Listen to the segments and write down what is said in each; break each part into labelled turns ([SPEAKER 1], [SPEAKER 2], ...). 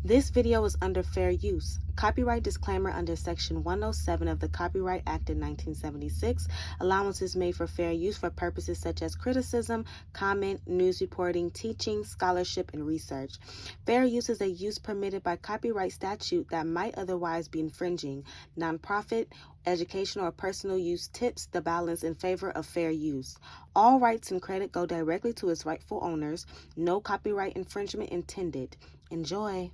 [SPEAKER 1] This video is under fair use. Copyright disclaimer under Section 107 of the Copyright Act of 1976. Allowances made for fair use for purposes such as criticism, comment, news reporting, teaching, scholarship, and research. Fair use is a use permitted by copyright statute that might otherwise be infringing. Nonprofit, educational, or personal use tips the balance in favor of fair use. All rights and credit go directly to its rightful owners. No copyright infringement intended. Enjoy.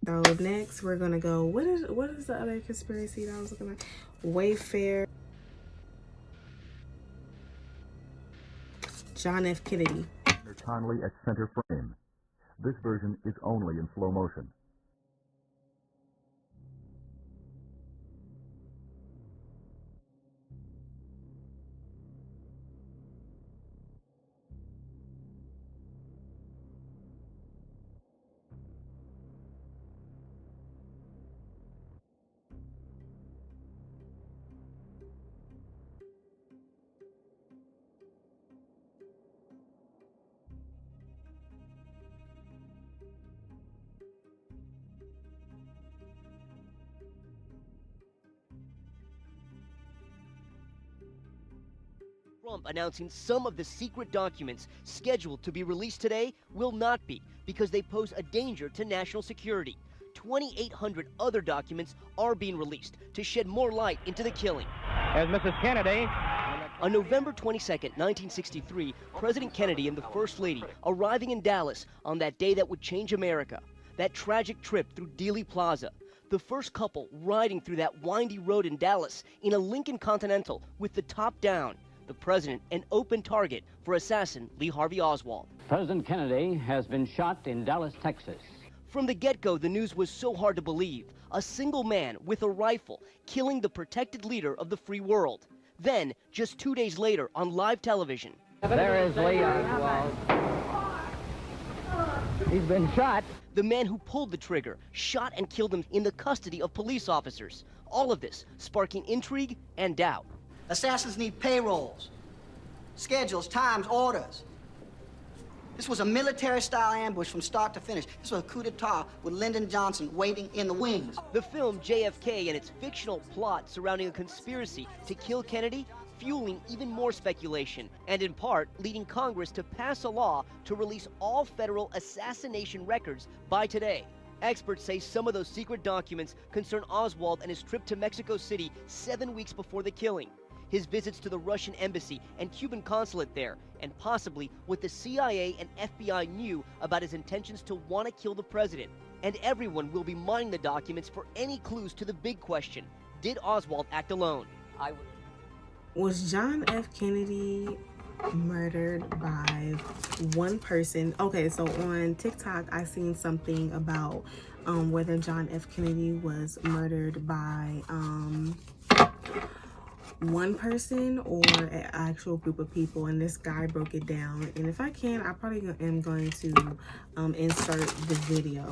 [SPEAKER 1] So next we're gonna go. What is the other conspiracy that I was looking at? Wayfair. John F. Kennedy.
[SPEAKER 2] Conley at center frame. This version is only in slow motion.
[SPEAKER 3] Trump announcing some of the secret documents scheduled to be released today will not be because they pose a danger to national security. 2,800 other documents are being released to shed more light into the killing.
[SPEAKER 4] As Mrs. Kennedy.
[SPEAKER 3] On November 22nd, 1963, President Kennedy and the First Lady arriving in Dallas on that day that would change America. That tragic trip through Dealey Plaza. The first couple riding through that windy road in Dallas in a Lincoln Continental with the top down. The president an open target for assassin Lee Harvey Oswald.
[SPEAKER 5] President Kennedy has been shot in Dallas, Texas.
[SPEAKER 3] From the get-go, the news was so hard to believe. A single man with a rifle killing the protected leader of the free world. Then, just 2 days later, on live television.
[SPEAKER 5] There is Lee Oswald. He's been shot.
[SPEAKER 3] The man who pulled the trigger shot and killed him in the custody of police officers. All of this sparking intrigue and doubt.
[SPEAKER 6] Assassins need payrolls, schedules, times, orders. This was a military-style ambush from start to finish. This was a coup d'etat with Lyndon Johnson waiting in the wings.
[SPEAKER 3] The film JFK and its fictional plot surrounding a conspiracy to kill Kennedy, fueling even more speculation, and in part leading Congress to pass a law to release all federal assassination records by today. Experts say some of those secret documents concern Oswald and his trip to Mexico City 7 weeks before the killing. His visits to the Russian embassy and Cuban consulate there, and possibly what the CIA and FBI knew about his intentions to want to kill the president. And everyone will be mining the documents for any clues to the big question: did Oswald act alone?
[SPEAKER 1] Was John F. Kennedy murdered by one person? Okay, so on TikTok, I seen something about whether John F. Kennedy was murdered by one person or an actual group of people, and this guy broke it down. And if I can, I probably am going to insert the video.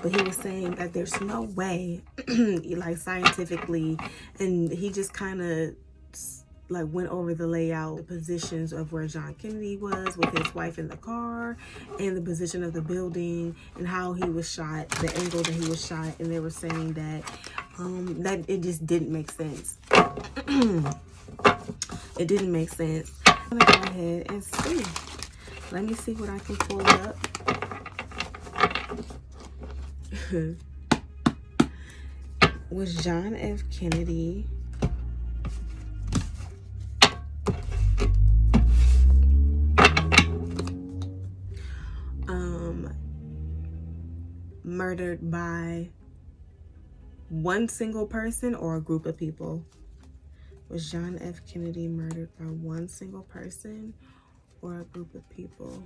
[SPEAKER 1] But he was saying that there's no way, like scientifically, and he just kind of like went over the layout, the positions of where John Kennedy was with his wife in the car, and the position of the building, and how he was shot, the angle that he was shot. And they were saying that that it just didn't make sense. It didn't make sense. I'm gonna go ahead and see. Let me see what I can pull up. Was John F. Kennedy murdered by one single person or a group of people? Was John F. Kennedy murdered by one single person or a group of people?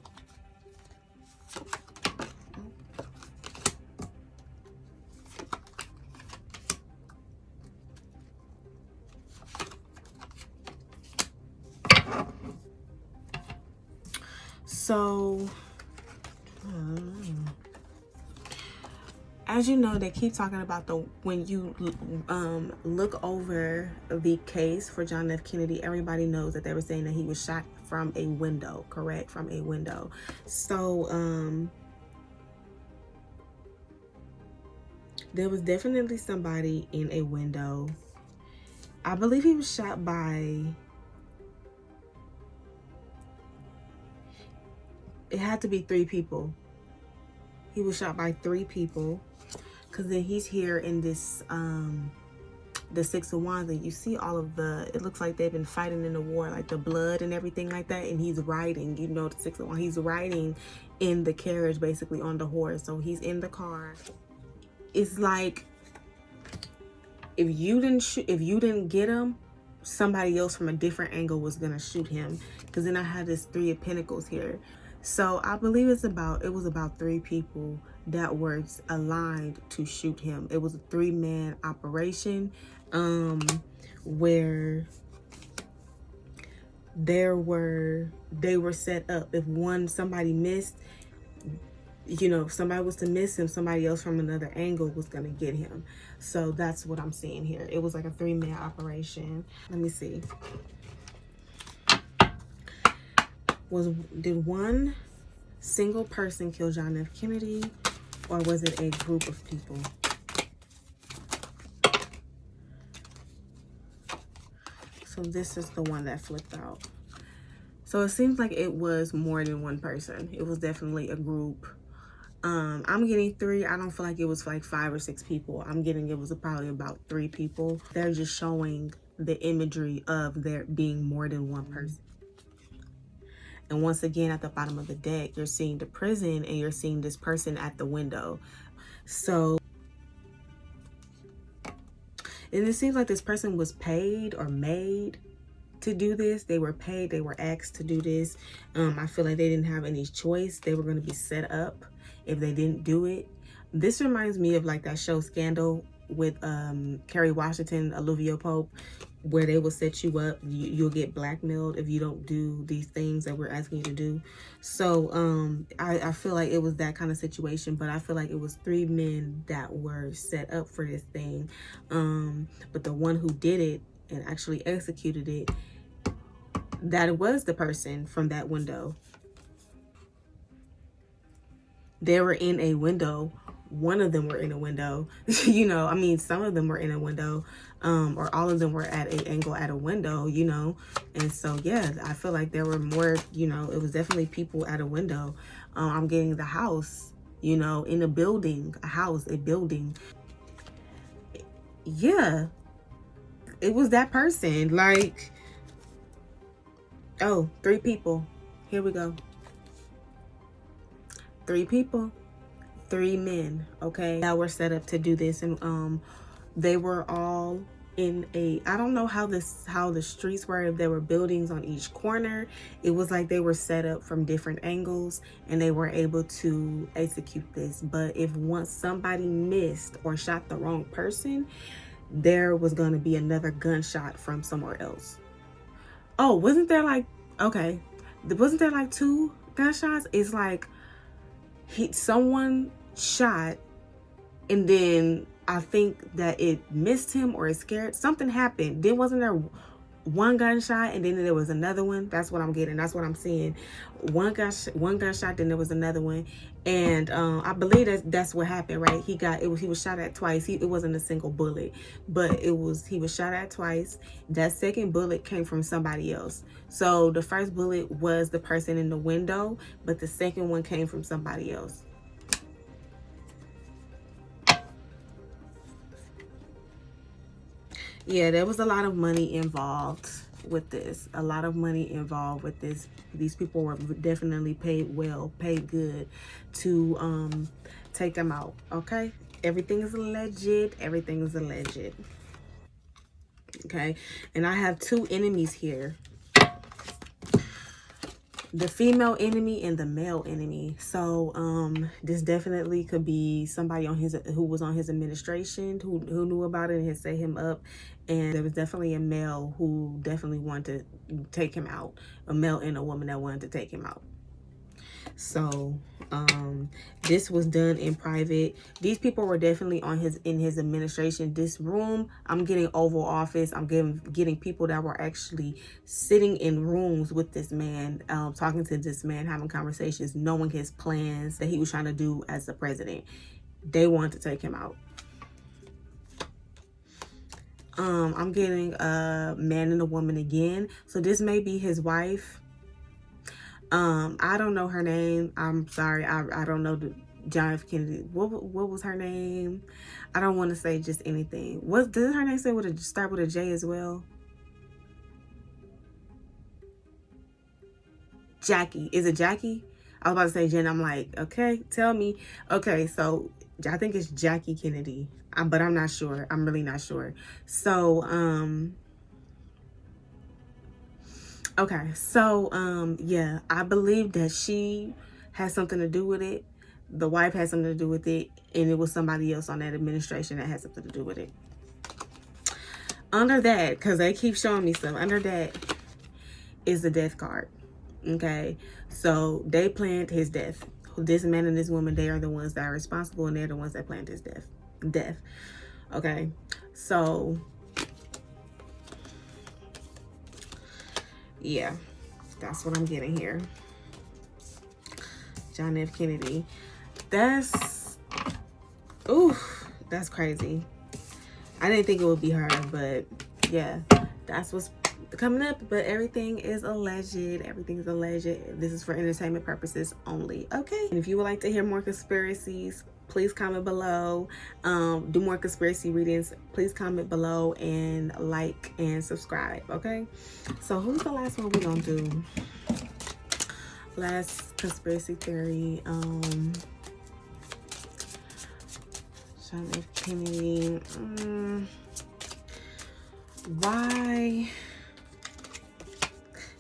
[SPEAKER 1] So, as you know, they keep talking about when you look over the case for John F. Kennedy, everybody knows that they were saying that he was shot from a window, correct? From a window. So, There was definitely somebody in a window. I believe he was shot by, it had to be 3 people. He was shot by 3 people. Because then he's here in this, the 6 of Wands, and you see all of the, it looks like they've been fighting in the war, like the blood and everything like that. And he's riding, you know, the 6 of Wands, he's riding in the carriage, basically on the horse. So he's in the car. It's like, if you didn't get him, somebody else from a different angle was gonna shoot him. Because then I had this 3 of Pentacles here. So I believe it was about 3 people that were aligned to shoot him. It was a 3-man operation, where they were set up. If somebody missed, you know, if somebody was to miss him, somebody else from another angle was gonna get him. So that's what I'm seeing here. It was like a 3-man operation. Let me see. Did one single person kill John F. Kennedy, or was it a group of people? So this is the one that flipped out. So it seems like it was more than one person. It was definitely a group. I'm getting 3. I don't feel like it was like 5 or 6 people. I'm getting it was probably about 3 people. They're just showing the imagery of there being more than one person. And once again, at the bottom of the deck, you're seeing the prison and you're seeing this person at the window. So, and it seems like this person was paid or made to do this. They were paid, they were asked to do this. I feel like they didn't have any choice. They were going to be set up if they didn't do it. This reminds me of like that show Scandal with Kerry Washington, Olivia Pope, where they will set you up. You'll get blackmailed if you don't do these things that we're asking you to do. So I feel like it was that kind of situation, but I feel like it was 3 men that were set up for this thing. But the one who did it and actually executed it, that was the person from that window. They were in a window. One of them were in a window. You know, I mean, some of them were in a window, or all of them were at an angle at a window, you know. And so, yeah, I feel like there were more, you know, it was definitely people at a window. I'm getting the house, you know, in a building, a house, a building. Yeah, it was that person. Like, oh, 3 people. Here we go. 3 people, 3 men, okay, that were set up to do this. And they were all in a, I don't know how the streets were, if there were buildings on each corner. It was like they were set up from different angles and they were able to execute this. But if once somebody missed or shot the wrong person, there was going to be another gunshot from somewhere else. Oh, wasn't there like, okay, wasn't there like 2 gunshots? It's like someone shot, and then I think that it missed him or it scared. Something happened. Then wasn't there 1 gunshot and then there was another one? That's what I'm getting. That's what I'm seeing. One gunshot, then there was another one. And I believe that's what happened, right? He was shot at twice. It wasn't a single bullet, but he was shot at twice. That second bullet came from somebody else. So the first bullet was the person in the window, but the second one came from somebody else. Yeah, there was a lot of money involved with this. A lot of money involved with this. These people were definitely paid well, paid good to take them out, okay? Everything is alleged. Everything is alleged. Okay? And I have 2 enemies here. The female enemy and the male enemy. So this definitely could be somebody who was on his administration who knew about it and had set him up. And there was definitely a male who definitely wanted to take him out. A male and a woman that wanted to take him out. So this was done in private. These people were definitely in his administration. This room, I'm getting Oval Office. I'm getting people that were actually sitting in rooms with this man, talking to this man, having conversations, knowing his plans that he was trying to do as the president. They wanted to take him out. I'm getting a man and a woman again. So this may be his wife. I don't know her name. I'm sorry. I don't know the John F. Kennedy. What was her name? I don't want to say just anything. What does her name say start with a J as well? Jackie. Is it Jackie? I was about to say Jen. I'm like, okay, tell me. Okay, so I think it's Jackie Kennedy. But I'm not sure. I'm really not sure. So, okay. So, yeah, I believe that she has something to do with it. The wife has something to do with it. And it was somebody else on that administration that had something to do with it. Under that, because they keep showing me stuff, under that is the death card. Okay, so they planned his death. This man and this woman, they are the ones that are responsible, and they're the ones that planned his death. Okay, so yeah, that's what I'm getting here. John F. Kennedy. That's crazy. I didn't think it would be her, but yeah, that's what's coming up. But everything is alleged. Everything is alleged. This is for entertainment purposes only. Okay, and if you would like to hear more conspiracies, please comment below. Do more conspiracy readings, please comment below, and like and subscribe. Okay, so who's the last one we're gonna do? Last conspiracy theory. John F. Kennedy. Why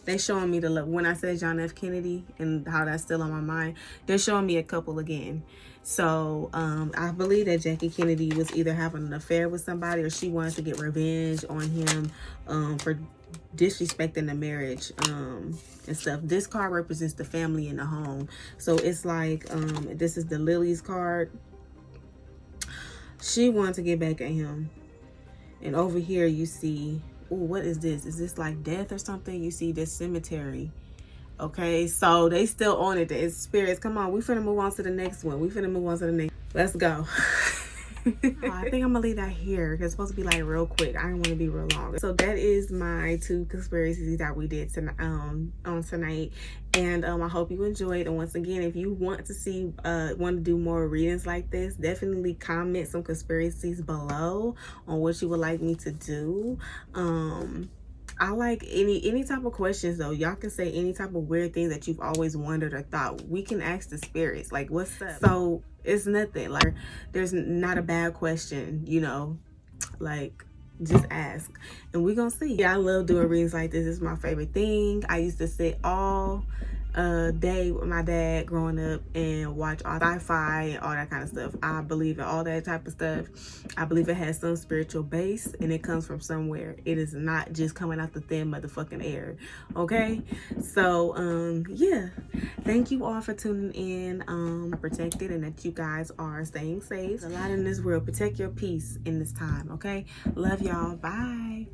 [SPEAKER 1] they showing me the look when I said John F. Kennedy and how that's still on my mind? They're showing me a couple again. So I believe that Jackie Kennedy was either having an affair with somebody, or she wanted to get revenge on him for disrespecting the marriage and stuff. This card represents the family and the home. So it's like this is the Lily's card. She wanted to get back at him. And over here you see, oh, what is this? Is this like death or something? You see this cemetery. Okay, so they still on it. It's spirits. Come on, we finna move on to the next one. Let's go. I think I'm gonna leave that here because it's supposed to be like real quick. I don't want to be real long. So that is my 2 conspiracies that we did tonight, on tonight, and I hope you enjoyed. And once again, if you want to do more readings like this, definitely comment some conspiracies below on what you would like me to do. I like any type of questions though. Y'all can say any type of weird thing that you've always wondered or thought. We can ask the spirits, like, what's up? So it's nothing, like, there's not a bad question, you know, like, just ask and we're gonna see. Yeah, I love doing readings like this. It's my favorite thing. I used to sit all day with my dad growing up and watch all sci-fi and all that kind of stuff. I believe in all that type of stuff. I believe it has some spiritual base and it comes from somewhere. It is not just coming out the thin motherfucking air. Okay, so yeah, thank you all for tuning in. Protected, and that you guys are staying safe. There's a lot in this world. Protect your peace in this time. Okay, love y'all. Bye.